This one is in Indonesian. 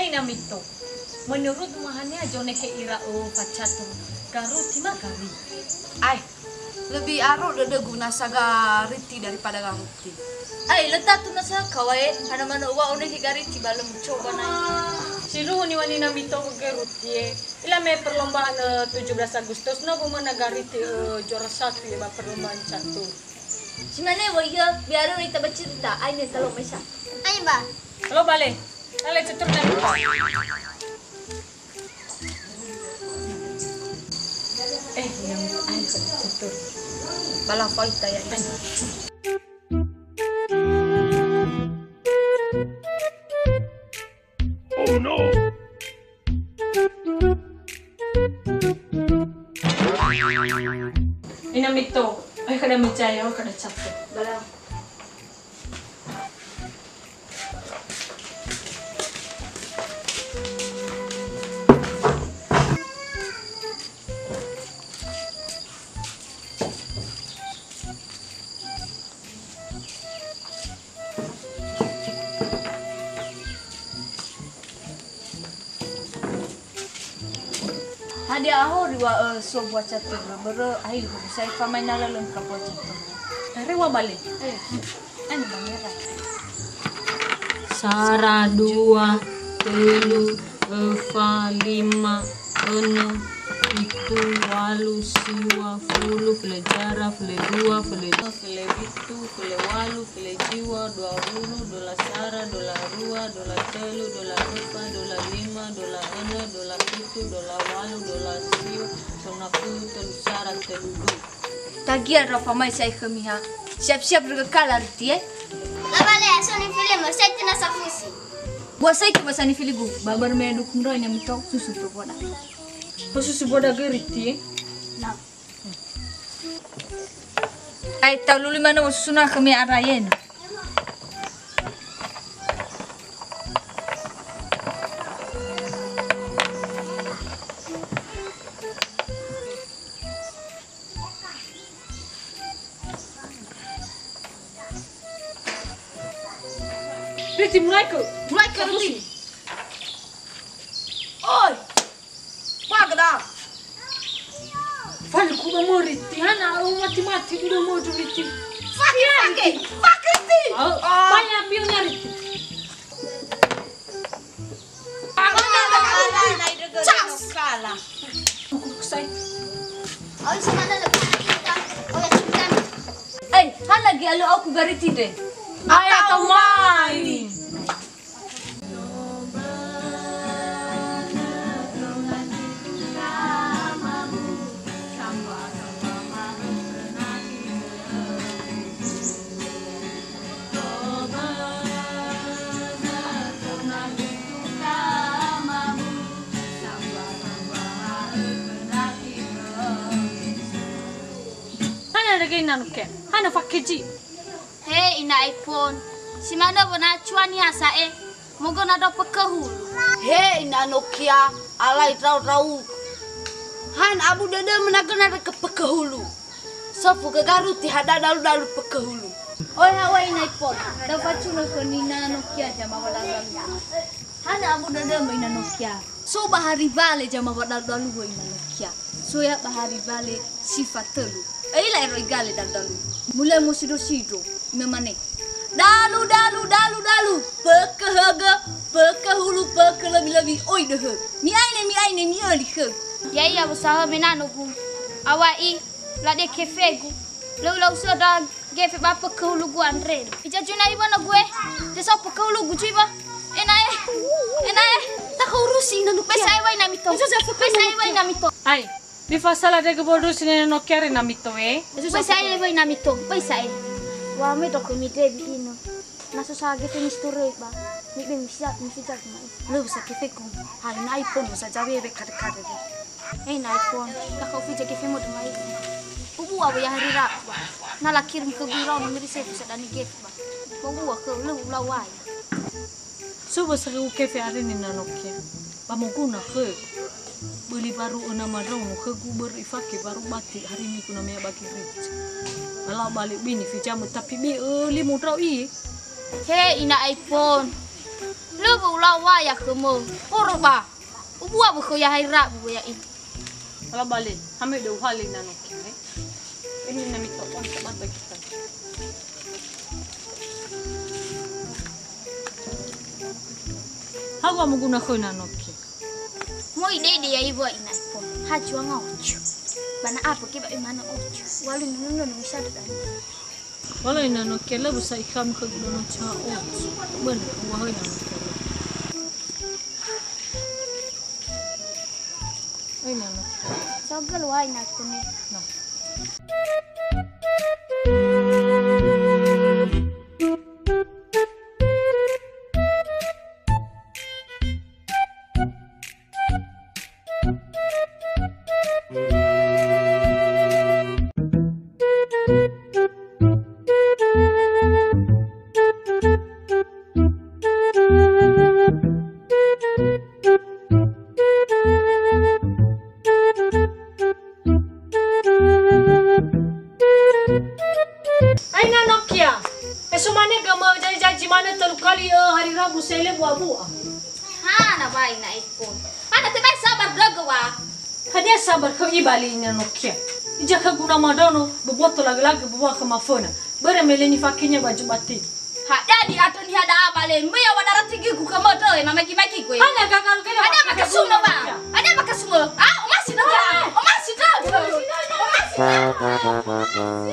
Namito, menurut mahanya jone ke ira o pacato garu tima gari. Ay, lebih aro dede guna sagariti daripada garuti. Ay, letak tu nasa kawai, hana mana uwa one ke gari tiba lem coba na. Siru ni wani Namito ke garuti. Ila me perlombaan 17 Agustus no bumana gariti juara satu ya ba perlombaan catur. Simane waya biar kita bercerita, ay ni talo mesa. Ay ba. Halo bale. Dale catur na lupa. Yang ay catur. Bala fight ya ini. Oh no! Namito, ay kada mencaya o kada catur. Bala. Hadi aho riwa so buat catur baru ai saya pamain nala lengkap buat catur. Dari wa bale. Ani bangera. Sara 2, 3, 4, 5, 6, 7, 8, siwa, 10, file jara, file 2, file 2, file 7, file 8, file jiwa, 20, dola sara, dola 2, dola 3, dola 4, dola 5, dola 6, dola 7, dola 8, dola siwa, dola 10, telu sara, telu 2. Tagian rafa mai saya kemiha. Siap-siap berkekal arti Labale, asal ni film, saya tina safusi. Buat saya ke bahasa ni filibu. Babar me dukung roy yang mito susu tu boda. Khusus boda geriti. Nah. Ai tahu lulu mana susuna kami arayen. Riti mulai ke Riti. Oi. Pagda. Fale ku ba mo Riti hana o mati udah mau Riti. Fakir. Riti. Banyak bionya Riti. Kalah. Kusai. Oh, semana lepas kita. Oh, ya sudah. Ai, han lagi alu aku gariti deh. Ayah atau main. Hana lagi nanuke, hana fakeji. Hei, ina iPhone. Si mana bona cuani asa mogo na do pekahul. He ina Nokia alai rau. Han abu dede menagana ke pekahulu. Sofu ke garuti hada dalu pekahulu. Oi hawa ina ipon. Dapat cuna ke nina Nokia jama wadal. Hana abu dada maina Nokia. So bahari bale jama wadal dalu go ina Nokia. So ya bahari bale sifat telu. Ila ero igale dalu. Mulai musido memane. Dalu. Pekahulu lebih. Oi deh. Mi aine mi oli ke. Ya iya usaha menano bu. Awai la de kefegu. Lau sudah gefe ba pekahulu gu andre. Ija juna iba na gue. Desa pekahulu gu jiba. Enae. Tak urusi ina Nokia. Pesa iwa ina mito. Ai, di fasala de gebodo sine no kere na mito Pesa iwa ina mito. Pesa e. Wa me to komite bino. Naso sa gefe misture ba. Mi be misa mai. Lu bisa kifeku. Hal na iPhone bisa jabe be kade. Na iPhone. Tak kau fija gefe mo mai. Ubu abu ya hari rak ba. Nala kirim ke biro nomor saya bisa dani gefe ba. Bawa ke lu lawai. Subo seru kefe ari ni na Nokia. pamoguna ke beli baru nama dong ke gu berifake baru batik hari ini kuna mea bagi rich ala balik bini fijamu tapi bi li mudrau i He ina iPhone. Lu ulah waya kemo. Kurba. Ubua bu ya haira bu ya ini. ala balik hame do hali na Nokia ini na mito on teman kita hawa muguna ko na Nokia Moi dede ya ibu ina iPhone. Hajua ngauchu. Bana apa ke ba imana ochu. Walu nunu bisa da. wala ina Nokia la busa ikam ka guno cha o ben wa hoy na Nokia ay na Nokia Sogal wa ina kune. na Aina Nokia. Esumane gama janji mana telu kali hari Rabu sele buah-buah. Ha na ba ina iPhone. Ana te ba sabar dogo wa. Hadia sabar kau ibali ina Nokia. Ija ka guna madono boboto lagi buah ke mafona. Bare meleni fakinya baju batik. Ha dadi ato ni hada abale. Meya wadara tigi ku kamo to e mama kimaki ko. Ana kakal kele. Ada makasumo ba. Ada makasumo. Ah, o masi do. O masi do. O masi do.